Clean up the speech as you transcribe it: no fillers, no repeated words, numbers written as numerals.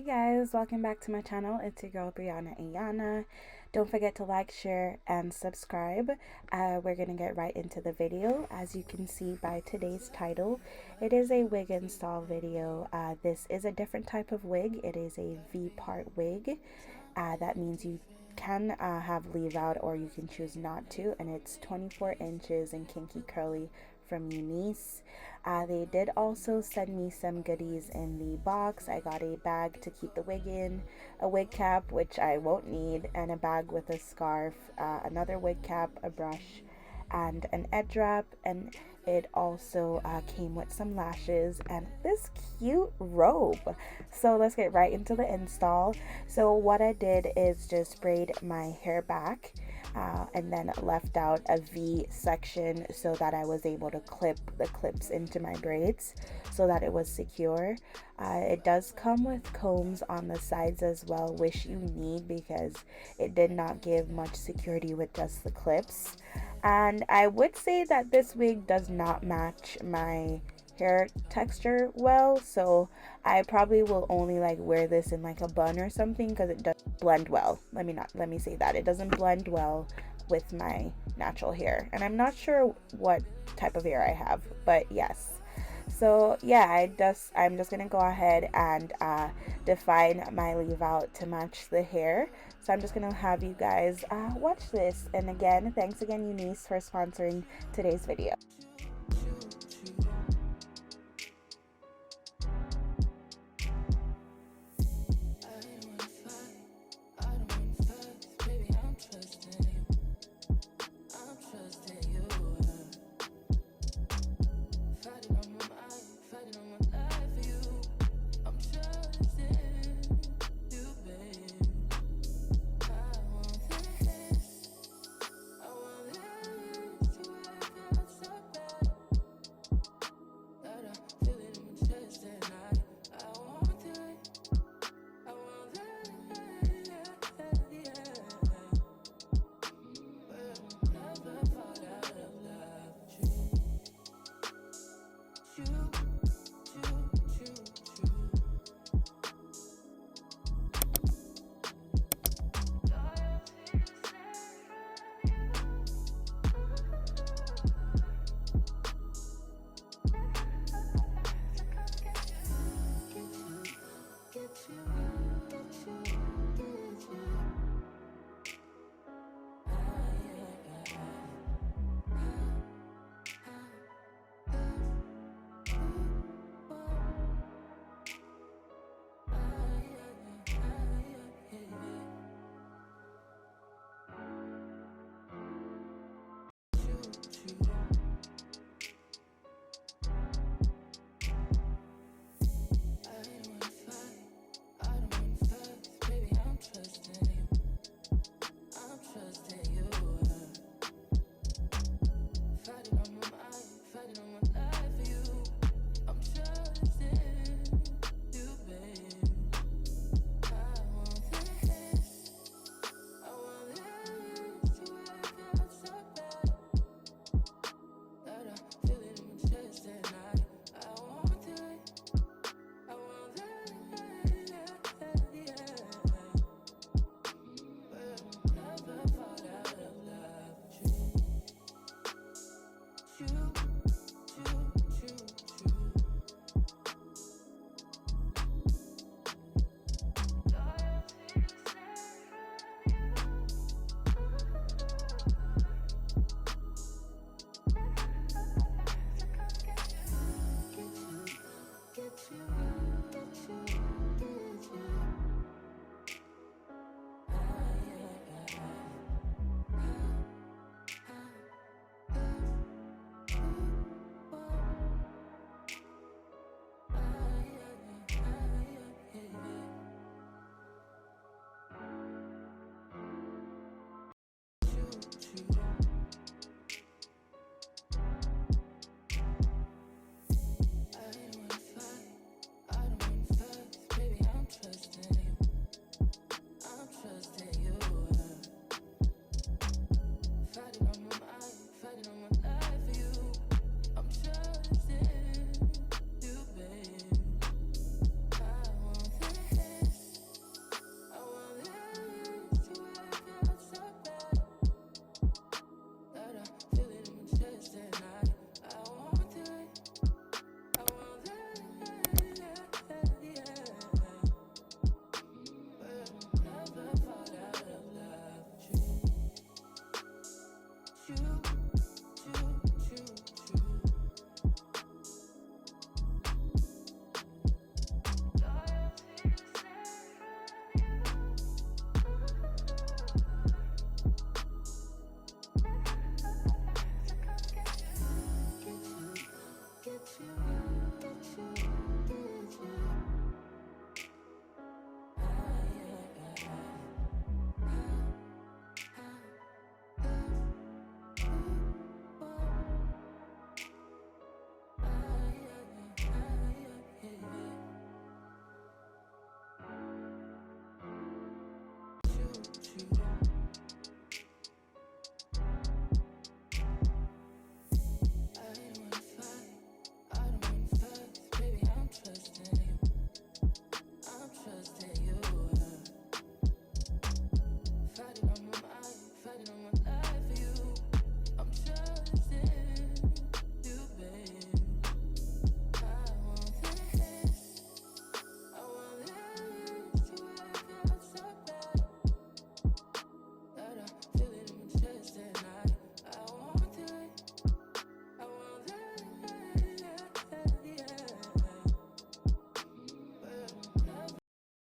guys, welcome back to my channel. It's your girl Briana Iyana. Don't forget to like, share, and subscribe. We're gonna get right into the video. As you can see by today's title, it is a wig install video. This is a different type of wig. It is a V-part wig. That means you can have leave out or you can choose not to, and it's 24 inches in kinky curly from Unice. They did also send me some goodies in the box. I got a bag to keep the wig in, a wig cap which I won't need, and a bag with a scarf, another wig cap, a brush, and an edge wrap, and it also came with some lashes and this cute robe. So let's get right into the install. So what I did is just braid my hair back and then left out a V section so that I was able to clip the clips into my braids so that it was secure. It does come with combs on the sides as well, which you need because it did not give much security with just the clips. And I would say that this wig does not match my hair texture well, so I probably will only like wear this in like a bun or something because it doesn't blend well. Let me say that it doesn't blend well with my natural hair, and I'm not sure what type of hair I have, but yes. So yeah, I'm just gonna go ahead and define my leave out to match the hair. So I'm just gonna have you guys watch this. And again, thanks again Unice for sponsoring today's video.